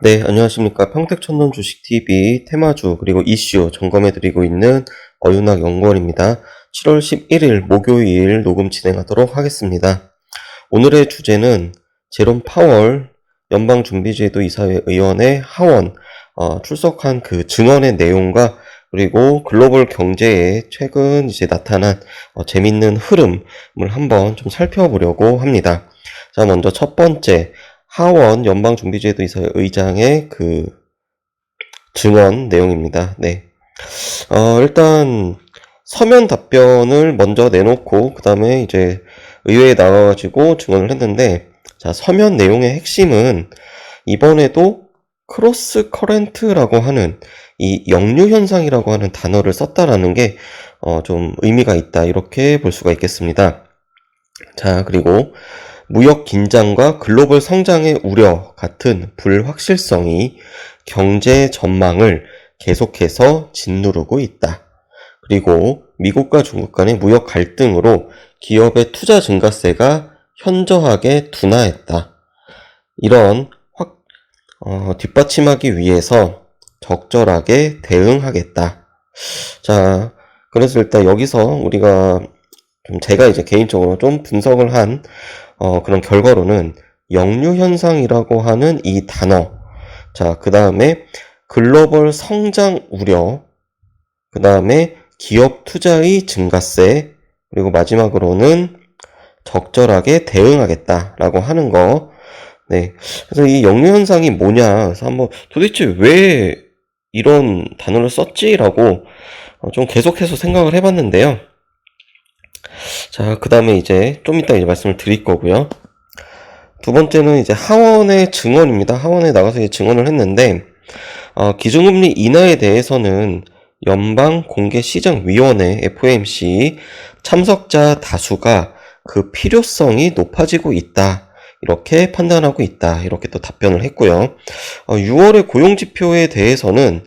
네, 안녕하십니까. 평택천돈 주식TV 테마주 그리고 이슈 점검해드리고 있는 어윤학 연구원입니다. 7월 11일 목요일 녹음 진행하도록 하겠습니다. 오늘의 주제는 제롬 파월 연방준비제도 이사회 의원의 하원 출석한 그 증언의 내용과 그리고 글로벌 경제에 최근 이제 나타난 재밌는 흐름을 한번 좀 살펴보려고 합니다. 자, 먼저 첫 번째 하원 연방준비제도 이사회 의장의 그 증언 내용입니다. 네. 일단 서면 답변을 먼저 내놓고 그 다음에 이제 의회에 나와가지고 증언을 했는데, 자, 서면 내용의 핵심은 이번에도 크로스 커런트라고 하는 이 역류 현상이라고 하는 단어를 썼다라는 게 좀 의미가 있다, 이렇게 볼 수가 있겠습니다. 자, 그리고 무역 긴장과 글로벌 성장의 우려 같은 불확실성이 경제 전망을 계속해서 짓누르고 있다. 그리고 미국과 중국 간의 무역 갈등으로 기업의 투자 증가세가 현저하게 둔화했다. 이런 뒷받침하기 위해서 적절하게 대응하겠다. 자, 그래서 일단 여기서 우리가 제가 이제 개인적으로 좀 분석을 한 그런 결과로는 역류 현상이라고 하는 이 단어, 자, 그 다음에 글로벌 성장 우려, 그 다음에 기업 투자의 증가세, 그리고 마지막으로는 적절하게 대응하겠다라고 하는 거. 네. 그래서 이 역류 현상이 뭐냐, 그래서 한번 도대체 왜 이런 단어를 썼지라고 좀 계속해서 생각을 해봤는데요. 자, 그 다음에 이제 좀 이따 이제 말씀을 드릴 거고요. 두 번째는 이제 하원의 증언입니다. 하원에 나가서 이제 증언을 했는데, 기준금리 인하에 대해서는 연방공개시장위원회 FOMC 참석자 다수가 그 필요성이 높아지고 있다, 이렇게 판단하고 있다, 이렇게 또 답변을 했고요. 6월의 고용지표에 대해서는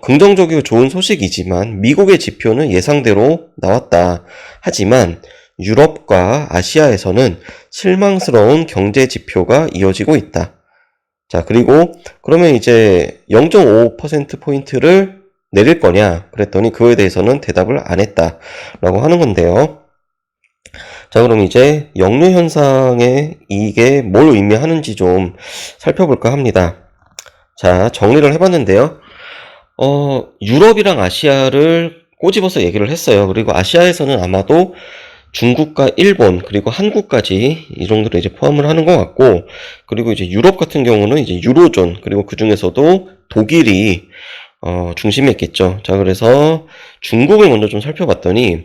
긍정적이고 좋은 소식이지만 미국의 지표는 예상대로 나왔다. 하지만 유럽과 아시아에서는 실망스러운 경제 지표가 이어지고 있다. 자, 그리고 그러면 이제 0.5%포인트를 내릴 거냐 그랬더니 그거에 대해서는 대답을 안 했다라고 하는 건데요. 자, 그럼 이제 역류 현상에 이게 뭘 의미하는지 좀 살펴볼까 합니다. 자, 정리를 해봤는데요. 유럽이랑 아시아를 꼬집어서 얘기를 했어요. 그리고 아시아에서는 아마도 중국과 일본, 그리고 한국까지 이 정도로 이제 포함을 하는 것 같고, 그리고 이제 유럽 같은 경우는 이제 유로존, 그리고 그 중에서도 독일이 중심이었겠죠. 자, 그래서 중국을 먼저 좀 살펴봤더니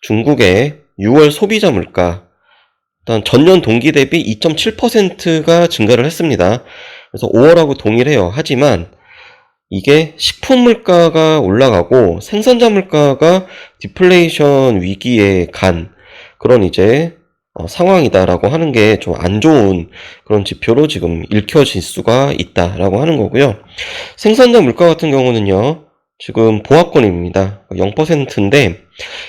중국의 6월 소비자 물가, 일단 전년 동기 대비 2.7%가 증가를 했습니다. 그래서 5월하고 동일해요. 하지만 이게 식품 물가가 올라가고 생산자 물가가 디플레이션 위기에 간 그런 이제 상황이다라고 하는 게 좀 안 좋은 그런 지표로 지금 읽혀질 수가 있다라고 하는 거고요. 생산자 물가 같은 경우는요, 지금 보합권입니다. 0%인데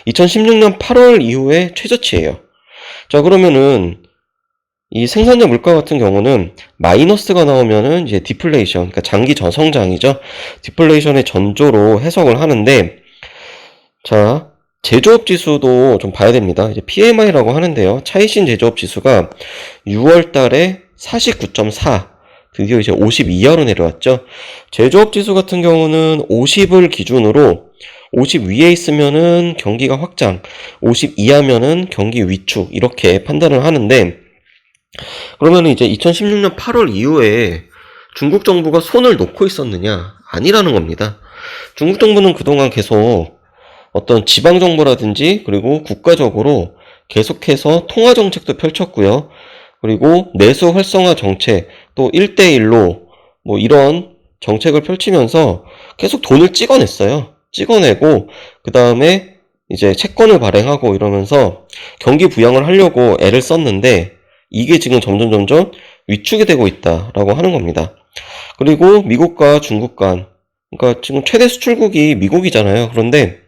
2016년 8월 이후에 최저치예요. 자, 그러면은 이 생산자 물가 같은 경우는 마이너스가 나오면은 이제 디플레이션, 그러니까 장기 저성장이죠. 디플레이션의 전조로 해석을 하는데, 자, 제조업 지수도 좀 봐야 됩니다. 이제 PMI라고 하는데요. 차이신 제조업 지수가 6월 달에 49.4, 드디어 이제 50 이하로 내려왔죠. 제조업 지수 같은 경우는 50을 기준으로 50 위에 있으면은 경기가 확장, 50 이하면은 경기 위축, 이렇게 판단을 하는데, 그러면 이제 2016년 8월 이후에 중국 정부가 손을 놓고 있었느냐? 아니라는 겁니다. 중국 정부는 그동안 계속 어떤 지방 정부라든지 그리고 국가적으로 계속해서 통화 정책도 펼쳤고요. 그리고 내수 활성화 정책, 또 1대1로 뭐 이런 정책을 펼치면서 계속 돈을 찍어냈어요. 찍어내고 그 다음에 이제 채권을 발행하고 이러면서 경기 부양을 하려고 애를 썼는데, 이게 지금 점점 위축이 되고 있다라고 하는 겁니다. 그리고 미국과 중국 간, 그러니까 지금 최대 수출국이 미국이잖아요. 그런데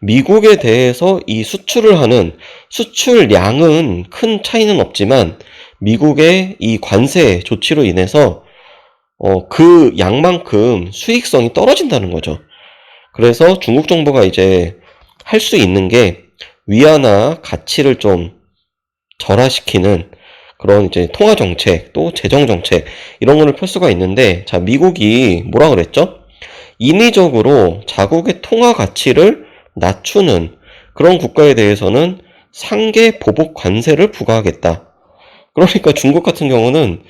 미국에 대해서 이 수출을 하는 수출량은 큰 차이는 없지만 미국의 이 관세 조치로 인해서 그 양만큼 수익성이 떨어진다는 거죠. 그래서 중국 정부가 이제 할 수 있는 게 위안화 가치를 좀 절하시키는 그런 이제 통화 정책, 또 재정 정책 이런 거를 펼 수가 있는데, 자, 미국이 뭐라 그랬죠? 인위적으로 자국의 통화 가치를 낮추는 그런 국가에 대해서는 상계 보복 관세를 부과하겠다. 그러니까 중국 같은 경우는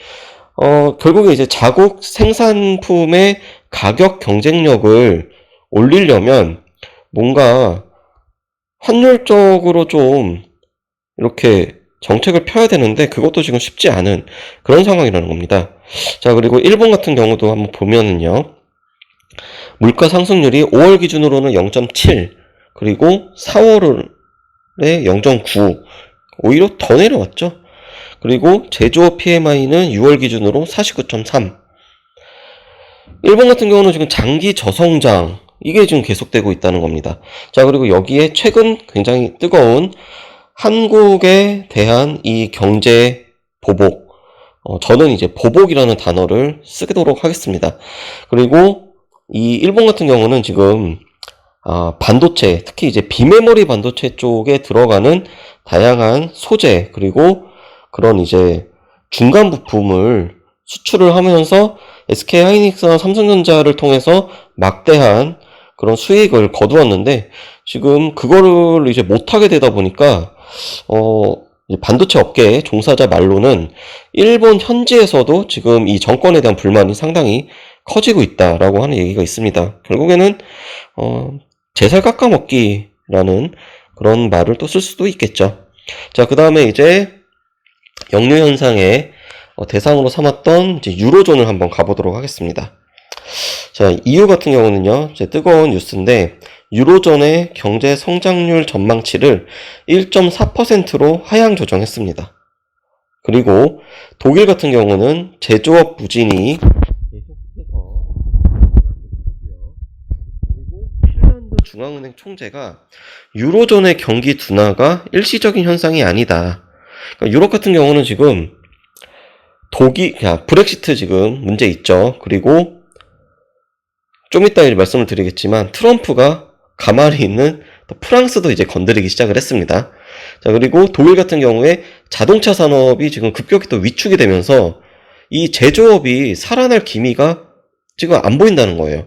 결국에 이제 자국 생산품의 가격 경쟁력을 올리려면 뭔가 환율적으로 좀 이렇게 정책을 펴야 되는데, 그것도 지금 쉽지 않은 그런 상황이라는 겁니다. 자, 그리고 일본 같은 경우도 한번 보면은요, 물가 상승률이 5월 기준으로는 0.7, 그리고 4월에 0.9, 오히려 더 내려왔죠. 그리고 제조업 PMI는 6월 기준으로 49.3. 일본 같은 경우는 지금 장기 저성장, 이게 지금 계속되고 있다는 겁니다. 자, 그리고 여기에 최근 굉장히 뜨거운 한국에 대한 이 경제 보복, 저는 이제 보복이라는 단어를 쓰도록 하겠습니다. 그리고 이 일본 같은 경우는 지금 반도체, 특히 이제 비메모리 반도체 쪽에 들어가는 다양한 소재, 그리고 그런 이제 중간 부품을 수출을 하면서 SK하이닉스나 삼성전자를 통해서 막대한 그런 수익을 거두었는데, 지금 그거를 이제 못하게 되다 보니까 반도체 업계 종사자 말로는 일본 현지에서도 지금 이 정권에 대한 불만이 상당히 커지고 있다라고 하는 얘기가 있습니다. 결국에는 제살 깎아먹기라는 그런 말을 또 쓸 수도 있겠죠. 자, 그 다음에 이제 역류 현상의 대상으로 삼았던 이제 유로존을 한번 가보도록 하겠습니다. 자, EU 같은 경우는요, 이제 뜨거운 뉴스인데, 유로존의 경제 성장률 전망치를 1.4%로 하향 조정했습니다. 그리고 독일 같은 경우는 제조업 부진이 계속해서, 그리고 핀란드 중앙은행 총재가 유로존의 경기 둔화가 일시적인 현상이 아니다. 그러니까 유럽 같은 경우는 지금 브렉시트 지금 문제 있죠. 그리고 좀 이따 말씀을 드리겠지만 트럼프가 가만히 있는 프랑스도 이제 건드리기 시작을 했습니다. 자, 그리고 독일 같은 경우에 자동차 산업이 지금 급격히 또 위축이 되면서 이 제조업이 살아날 기미가 지금 안 보인다는 거예요.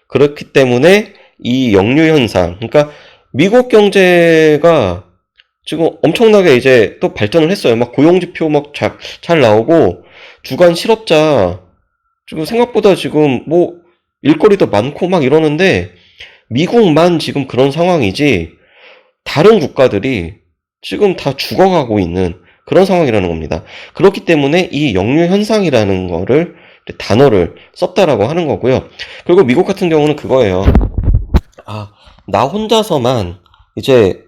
그렇기 때문에 이 역류 현상, 그러니까 미국 경제가 지금 엄청나게 이제 또 발전을 했어요. 막 고용지표 막 잘 나오고, 주간 실업자 지금 생각보다 지금 뭐 일거리도 많고 막 이러는데, 미국만 지금 그런 상황이지 다른 국가들이 지금 다 죽어가고 있는 그런 상황이라는 겁니다. 그렇기 때문에 이 역류 현상이라는 거를 단어를 썼다라고 하는 거고요. 그리고 미국 같은 경우는 그거예요. 나 혼자서만 이제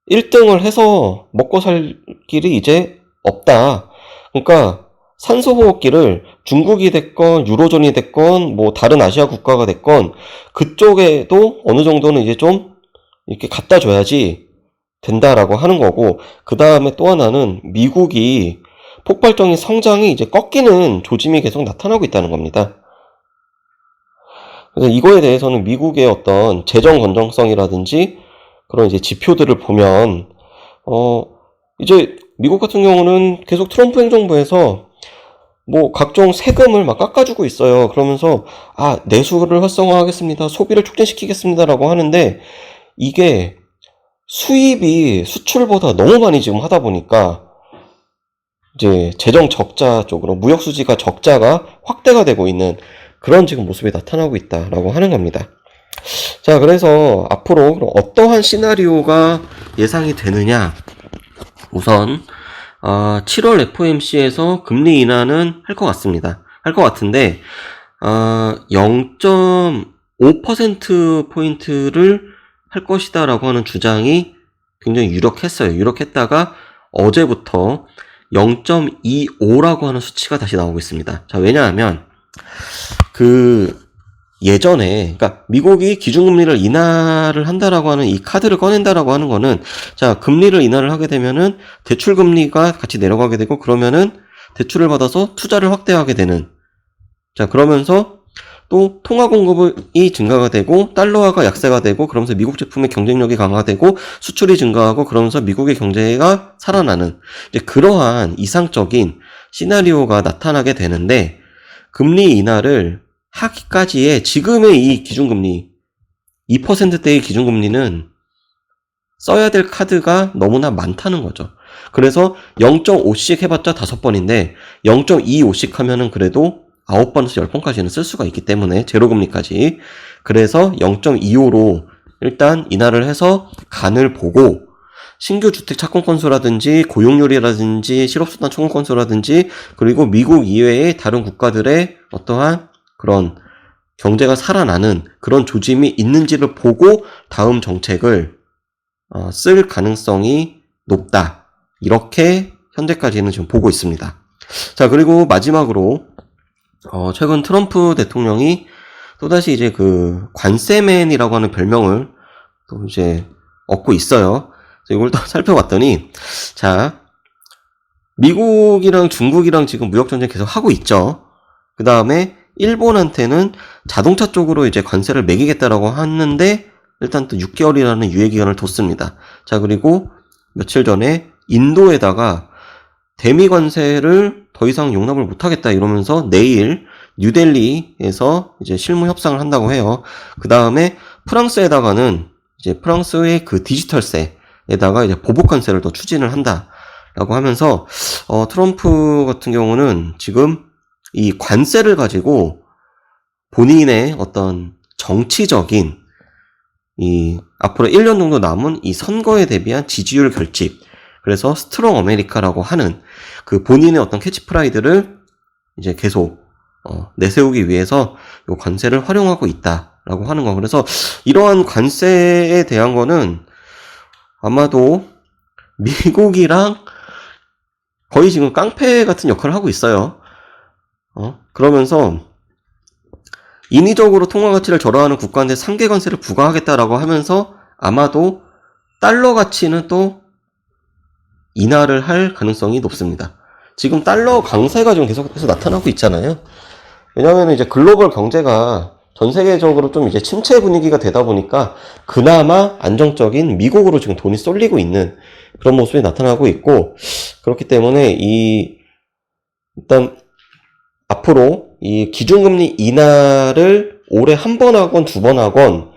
1등을 해서 먹고 살 길이 이제 없다. 그러니까 산소호흡기를 중국이 됐건 유로존이 됐건 뭐 다른 아시아 국가가 됐건 그쪽에도 어느 정도는 이제 좀 이렇게 갖다 줘야지 된다라고 하는 거고, 그 다음에 또 하나는 미국이 폭발적인 성장이 이제 꺾이는 조짐이 계속 나타나고 있다는 겁니다. 그래서 이거에 대해서는 미국의 어떤 재정 건전성이라든지 그런 이제 지표들을 보면 이제 미국 같은 경우는 계속 트럼프 행정부에서 뭐 각종 세금을 막 깎아주고 있어요. 그러면서 내수를 활성화하겠습니다, 소비를 촉진시키겠습니다라고 하는데, 이게 수입이 수출보다 너무 많이 지금 하다 보니까 이제 재정 적자 쪽으로 무역 수지가 적자가 확대가 되고 있는 그런 지금 모습이 나타나고 있다라고 하는 겁니다. 자, 그래서 앞으로 어떠한 시나리오가 예상이 되느냐. 우선 7월 FOMC에서 금리 인하는 할 것 같습니다. 할 것 같은데 0.5%포인트를 할 것이다 라고 하는 주장이 굉장히 유력했어요. 유력했다가 어제부터 0.25라고 하는 수치가 다시 나오고 있습니다. 자, 왜냐하면 예전에, 그러니까 미국이 기준금리를 인하를 한다라고 하는 이 카드를 꺼낸다라고 하는 거는, 자, 금리를 인하를 하게 되면은 대출금리가 같이 내려가게 되고, 그러면은 대출을 받아서 투자를 확대하게 되는 자, 그러면서 또 통화 공급이 증가가 되고 달러화가 약세가 되고 그러면서 미국 제품의 경쟁력이 강화되고 수출이 증가하고 그러면서 미국의 경제가 살아나는 이제 그러한 이상적인 시나리오가 나타나게 되는데 금리 인하를 하기까지의 지금의 이 기준금리 2%대의 기준금리는 써야 될 카드가 너무나 많다는 거죠. 그래서 0.5씩 해봤자 5번인데 0.25씩 하면은 그래도 9번에서 10번까지는 쓸 수가 있기 때문에 제로금리까지. 그래서 0.25로 일단 인하를 해서 간을 보고 신규 주택 착공 건수라든지 고용률이라든지 실업수단 청구 건수라든지 그리고 미국 이외의 다른 국가들의 어떠한 그런 경제가 살아나는 그런 조짐이 있는지를 보고 다음 정책을 쓸 가능성이 높다. 이렇게 현재까지는 지금 보고 있습니다. 자, 그리고 마지막으로 최근 트럼프 대통령이 또다시 이제 그 관세맨이라고 하는 별명을 또 이제 얻고 있어요. 그래서 이걸 또 살펴봤더니, 자, 미국이랑 중국이랑 지금 무역전쟁 계속 하고 있죠. 그 다음에 일본한테는 자동차 쪽으로 이제 관세를 매기겠다라고 하는데, 일단 또 6개월이라는 유예기간을 뒀습니다. 자, 그리고 며칠 전에 인도에다가 대미 관세를 더 이상 용납을 못하겠다 이러면서 내일 뉴델리에서 이제 실무 협상을 한다고 해요. 그 다음에 프랑스에다가는 이제 프랑스의 그 디지털세에다가 이제 보복 관세를 더 추진을 한다라고 하면서 트럼프 같은 경우는 지금 이 관세를 가지고 본인의 어떤 정치적인 이 앞으로 1년 정도 남은 이 선거에 대비한 지지율 결집, 그래서 스트롱 아메리카라고 하는 그 본인의 어떤 캐치프라이드를 이제 계속 내세우기 위해서 이 관세를 활용하고 있다라고 하는 거. 그래서 이러한 관세에 대한 거는 아마도 미국이랑 거의 지금 깡패 같은 역할을 하고 있어요. 그러면서 인위적으로 통화 가치를 절하하는 국가한테 상계 관세를 부과하겠다라고 하면서 아마도 달러 가치는 또 인하를 할 가능성이 높습니다. 지금 달러 강세가 좀 계속해서 나타나고 있잖아요. 왜냐하면 이제 글로벌 경제가 전 세계적으로 좀 이제 침체 분위기가 되다 보니까 그나마 안정적인 미국으로 지금 돈이 쏠리고 있는 그런 모습이 나타나고 있고, 그렇기 때문에 일단 앞으로 이 기준금리 인하를 올해 한 번 하건 두 번 하건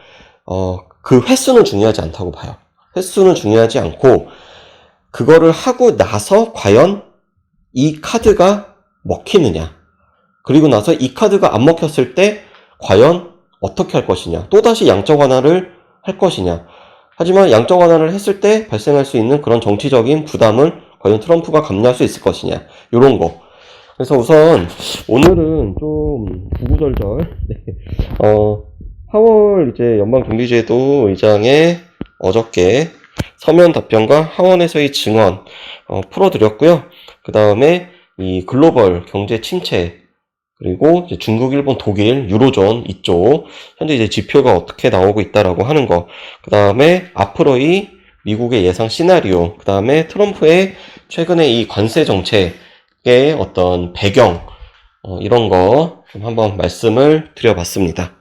그 횟수는 중요하지 않다고 봐요. 횟수는 중요하지 않고 그거를 하고 나서 과연 이 카드가 먹히느냐, 그리고 나서 이 카드가 안 먹혔을 때 과연 어떻게 할 것이냐, 또다시 양적 완화를 할 것이냐. 하지만 양적 완화를 했을 때 발생할 수 있는 그런 정치적인 부담을 과연 트럼프가 감내할 수 있을 것이냐, 이런 거. 그래서 우선 오늘은 좀 구구절절 하월 이제 연방준비제도 의장의 어저께 서면 답변과 하원에서의 증언 풀어드렸고요. 그 다음에 이 글로벌 경제 침체, 그리고 이제 중국, 일본, 독일, 유로존 이쪽 현재 이제 지표가 어떻게 나오고 있다라고 하는 거, 그 다음에 앞으로의 미국의 예상 시나리오, 그 다음에 트럼프의 최근에 이 관세 정책의 어떤 배경, 이런 거 좀 한번 말씀을 드려봤습니다.